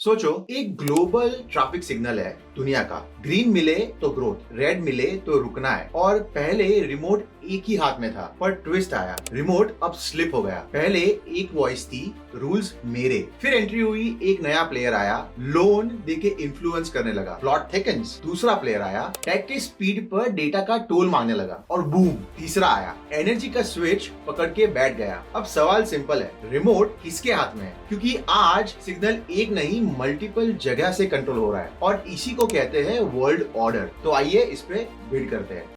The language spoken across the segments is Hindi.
सोचो, एक ग्लोबल ट्रैफिक सिग्नल है दुनिया का। ग्रीन मिले तो ग्रोथ, रेड मिले तो रुकना है। और पहले रिमोट एक ही हाथ में था, पर ट्विस्ट आया, रिमोट अब स्लिप हो गया। पहले एक वॉइस थी, रूल्स मेरे। फिर एंट्री हुई, एक नया प्लेयर आया, लोन देके इन्फ्लुएंस करने लगा, प्लॉट थिकन्स। दूसरा प्लेयर आया, टेक के स्पीड पर डेटा का टोल मांगने लगा, और बूम, तीसरा आया, एनर्जी का स्विच पकड़ के बैठ गया। अब सवाल सिंपल है, रिमोट किसके हाथ में है? क्योंकि आज सिग्नल एक नहीं मल्टीपल जगह से कंट्रोल हो रहा है, और इसी को कहते हैं वर्ल्ड ऑर्डर। तो आइए इस पे बिल्ड करते हैं।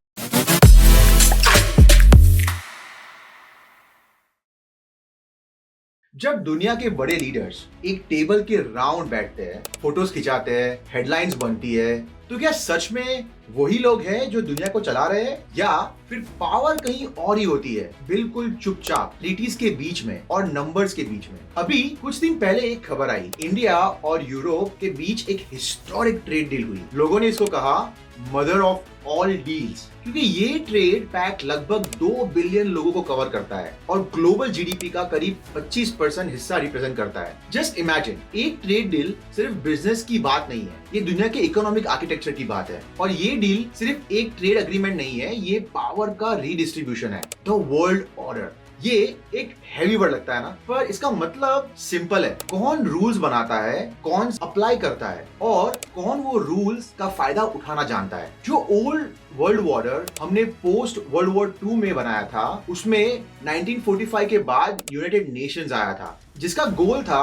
जब दुनिया के बड़े लीडर्स एक टेबल के राउंड बैठते हैं, फोटोज खिंचाते हैं, हेडलाइंस बनती है, तो क्या सच में वही लोग हैं जो दुनिया को चला रहे हैं, या फिर पावर कहीं और ही होती है, बिल्कुल चुपचाप, ट्रीटीज के बीच में और नंबर्स के बीच में? अभी कुछ दिन पहले एक खबर आई, इंडिया और यूरोप के बीच एक हिस्टोरिक ट्रेड डील हुई। लोगों ने इसको कहा मदर ऑफ ऑल डील्स, क्योंकि ये ट्रेड पैक्ट लगभग 2 बिलियन लोगों को कवर करता है और ग्लोबल जीडीपी का करीब 25% हिस्सा रिप्रेजेंट करता है। जस्ट इमेजिन, एक ट्रेड डील सिर्फ बिजनेस की बात नहीं है, ये दुनिया के इकोनॉमिक आर्किटेक्चर की बात है। और ये डील सिर्फ एक ट्रेड एग्रीमेंट नहीं है, ये पावर का रीडिस्ट्रीब्यूशन है, द वर्ल्ड ऑर्डर। ये एक हैवी वर्ड लगता है ना, पर इसका मतलब सिंपल है। कौन रूल्स बनाता है, कौन अप्लाई करता है, और कौन वो रूल्स का फायदा उठाना जानता है। जो ओल्ड वर्ल्ड ऑर्डर हमने पोस्ट वर्ल्ड वॉर 2 में बनाया था, उसमें 1945 के बाद यूनाइटेड नेशंस आया था, जिसका गोल था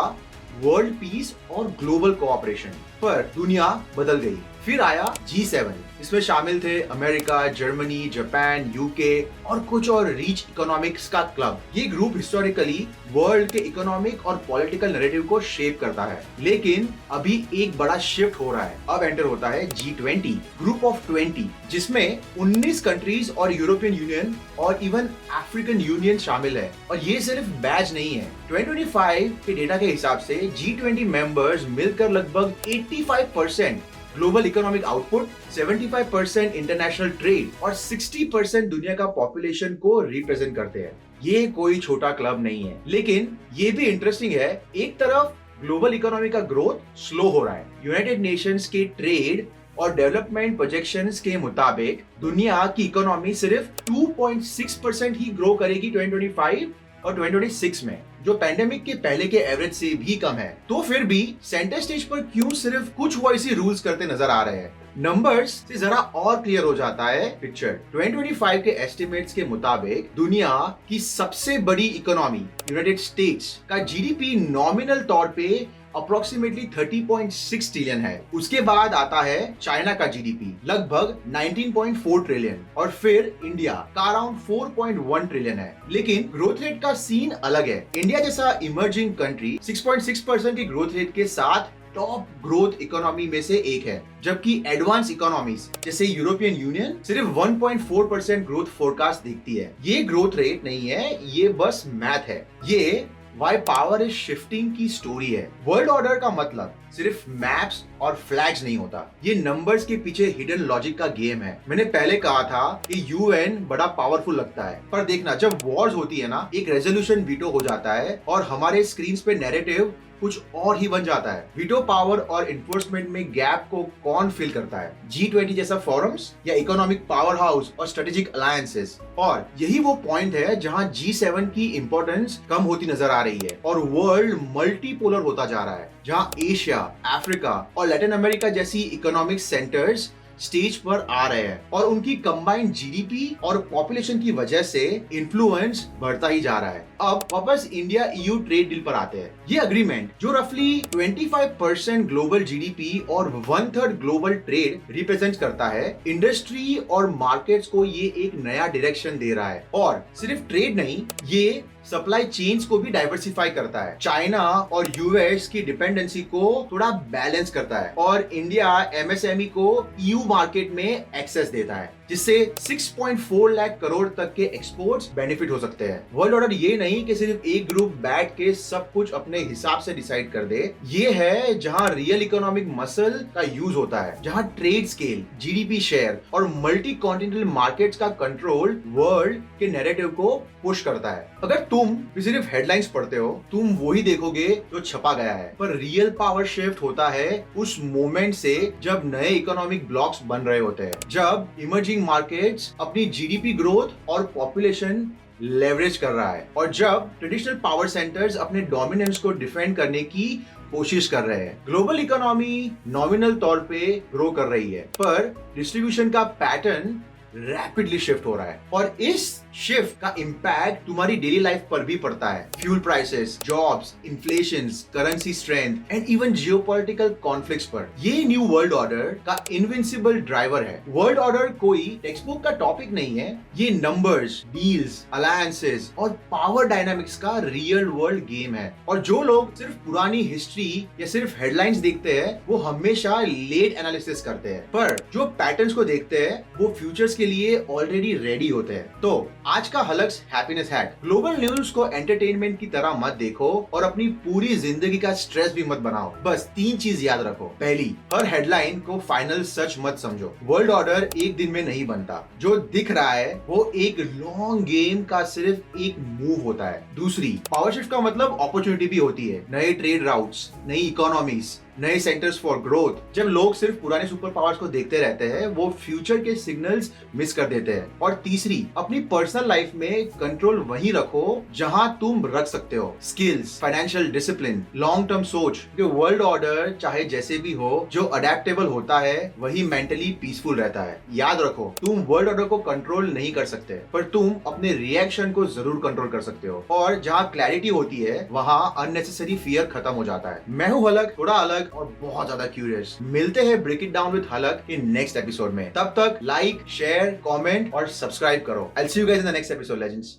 वर्ल्ड पीस और ग्लोबल कोऑपरेशन। पर दुनिया बदल गई। फिर आया G7, इसमें शामिल थे अमेरिका, जर्मनी, जापान, यूके और कुछ और रिच इकोनॉमिक्स का क्लब। ये ग्रुप हिस्टोरिकली वर्ल्ड के इकोनॉमिक और पॉलिटिकल नैरेटिव को शेप करता है। लेकिन अभी एक बड़ा शिफ्ट हो रहा है। अब एंटर होता है G20, ग्रुप ऑफ 20, जिसमें 19 कंट्रीज और यूरोपियन यूनियन और इवन अफ्रीकन यूनियन शामिल है। और ये सिर्फ बैच नहीं है। 2025 के डेटा के हिसाब से G20 मेंबर्स मिलकर लगभग 85% global economic output, 75% international trade और 60% दुनिया का पॉपुलेशन को रिप्रेजेंट करते हैं। ये कोई छोटा क्लब नहीं है। लेकिन ये भी इंटरेस्टिंग है, एक तरफ ग्लोबल इकोनॉमी का ग्रोथ स्लो हो रहा है। यूनाइटेड नेशंस के ट्रेड और डेवलपमेंट प्रोजेक्शंस के मुताबिक दुनिया की इकोनॉमी सिर्फ 2.6% ही ग्रो करेगी 2025 और 2026 में, जो पैंडेमिक के पहले के एवरेज से भी कम है। तो फिर भी सेंटर स्टेज पर क्यों सिर्फ कुछ वॉइस ही रूल्स करते नजर आ रहे हैं? नंबर्स से जरा और क्लियर हो जाता है पिक्चर। 2025 के एस्टिमेट्स के मुताबिक दुनिया की सबसे बड़ी इकोनॉमी यूनाइटेड स्टेट्स का जीडीपी नॉमिनल तौर पे अप्रोक्सीमेटली 30.6 ट्रिलियन है। उसके बाद आता है चाइना का जीडीपी लगभग 19.4 ट्रिलियन, और फिर इंडिया का अराउंड 4.1 ट्रिलियन है। लेकिन ग्रोथ रेट का सीन अलग है। इंडिया जैसा इमर्जिंग कंट्री 6.6% की ग्रोथ रेट के साथ टॉप ग्रोथ इकोनॉमी में से एक है, जबकि एडवांस इकोनॉमीज जैसे यूरोपियन यूनियन सिर्फ 1.4% ग्रोथ फोरकास्ट देखती है। ये ग्रोथ रेट नहीं है, ये बस मैथ है। ये वाई पावर इज शिफ्टिंग की स्टोरी है। वर्ल्ड ऑर्डर का मतलब सिर्फ मैप्स और फ्लैग्स नहीं होता, ये नंबर्स के पीछे हिडन लॉजिक का गेम है। मैंने पहले कहा था कि यूएन बड़ा पावरफुल लगता है, पर देखना, जब वॉर्स होती है ना, एक रेजोल्यूशन वीटो हो जाता है और हमारे स्क्रीन पे नैरेटिव कुछ और ही बन जाता है। वीटो पावर और इन्फोर्समेंट में गैप को कौन फिल करता है? G20 जैसा फोरम्स या इकोनॉमिक पावर हाउस और स्ट्रेटेजिक अलायंसेस? और यही वो पॉइंट है जहां G7 की इंपॉर्टेंस कम होती नजर आ रही है और वर्ल्ड मल्टीपोलर होता जा रहा है, जहां एशिया, अफ्रीका और लैटिन अमेरिका जैसी इकोनॉमिक सेंटर्स स्टेज पर आ रहे हैं, और उनकी कंबाइंड जीडीपी और पॉपुलेशन की वजह से इन्फ्लुएंस बढ़ता ही जा रहा है। अब वापस इंडिया EU ट्रेड डील पर आते हैं। ये अग्रीमेंट जो रफली 25% ग्लोबल जीडीपी और 1/3 ग्लोबल ट्रेड रिप्रेजेंट करता है, इंडस्ट्री और मार्केट्स को ये एक नया डायरेक्शन दे रहा है। और सिर्फ ट्रेड नहीं, ये सप्लाई चेन्स को भी डाइवर्सिफाई करता है। चाइना और यूएस की डिपेंडेंसी को थोड़ा बैलेंस करता है, और इंडिया एमएसएमई को EU मार्केट में एक्सेस देता है। जिससे 6.4 लाख करोड़ तक के एक्सपोर्ट्स बेनिफिट हो सकते हैं। वर्ल्ड ऑर्डर ये नहीं कि सिर्फ एक ग्रुप बैठ के सब कुछ अपने हिसाब से डिसाइड कर दे, ये है जहां रियल इकोनॉमिक मसल का यूज होता है, जहां ट्रेड स्केल, जीडीपी शेयर और मल्टी कॉन्टिनेंटल मार्केट्स का कंट्रोल वर्ल्ड के नैरेटिव को पुश करता है। अगर तुम सिर्फ हेडलाइंस पढ़ते हो, तुम वही देखोगे जो छपा गया है, पर रियल पावर शिफ्ट होता है उस मोमेंट से जब नए इकोनॉमिक ब्लॉक्स बन रहे होते हैं, जब इमर्जिंग मार्केट्स अपनी जीडीपी ग्रोथ और पॉपुलेशन लेवरेज कर रहा है, और जब ट्रेडिशनल पावर सेंटर्स अपने डोमिनेंस को डिफेंड करने की कोशिश कर रहे हैं। ग्लोबल इकोनॉमी नॉमिनल तौर पे ग्रो कर रही है, पर डिस्ट्रीब्यूशन का पैटर्न रैपिडली शिफ्ट हो रहा है, और इस शिफ्ट का इम्पैक्ट तुम्हारी डेली लाइफ पर भी पड़ता है। Fuel prices, jobs, inflation, currency strength and even geopolitical conflicts पर। ये न्यू वर्ल्ड ऑर्डर का इनविंसिबल ड्राइवर है। वर्ल्ड ऑर्डर कोई टेक्स्ट बुक का टॉपिक नहीं है, ये नंबर्स, डील्स, अलायंसेस और पावर डायनामिक्स का रियल वर्ल्ड गेम है। और जो लोग सिर्फ पुरानी हिस्ट्री या सिर्फ हेडलाइंस देखते हैं, वो हमेशा लेट एनालिसिस करते हैं, पर जो पैटर्न्स को देखते हैं वो फ्यूचर्स के लिए ऑलरेडी रेडी होते हैं। तो आज का हलक्स हैप्पीनेस हैक, ग्लोबल न्यूज को एंटरटेनमेंट की तरह मत देखो और अपनी पूरी जिंदगी का स्ट्रेस भी मत बनाओ। बस 3 चीज याद रखो। पहली, हर हेडलाइन को फाइनल सच मत समझो। वर्ल्ड ऑर्डर एक दिन में नहीं बनता। जो दिख रहा है वो एक लॉन्ग गेम का सिर्फ एक मूव होता है। दूसरी, पावर शिफ्ट का मतलब अपॉर्चुनिटी भी होती है। नए ट्रेड राउट्स, नई इकोनॉमीज, नए सेंटर्स फॉर ग्रोथ। जब लोग सिर्फ पुराने सुपर पावर्स को देखते रहते हैं, वो फ्यूचर के सिग्नल्स मिस कर देते हैं। और तीसरी, अपनी पर्सनल लाइफ में कंट्रोल वहीं रखो जहां तुम रख सकते हो। Skills, financial discipline, long term सोच। क्योंकि वर्ल्ड ऑर्डर चाहे जैसे भी हो, जो अडेप्टेबल होता है वही मेंटली पीसफुल रहता है। याद रखो, तुम वर्ल्ड ऑर्डर को कंट्रोल नहीं कर सकते, पर तुम अपने रिएक्शन को जरूर कंट्रोल कर सकते हो। और जहां क्लैरिटी होती है, वहां अननेसेसरी फियर खत्म हो जाता है। मैं हूं हलक, थोड़ा अलग और बहुत ज्यादा क्यूरियस। मिलते हैं ब्रेक इट डाउन विद हलक के नेक्स्ट एपिसोड में। तब तक लाइक, शेयर, कमेंट और सब्सक्राइब करो। I will see you guys in the next episode, legends.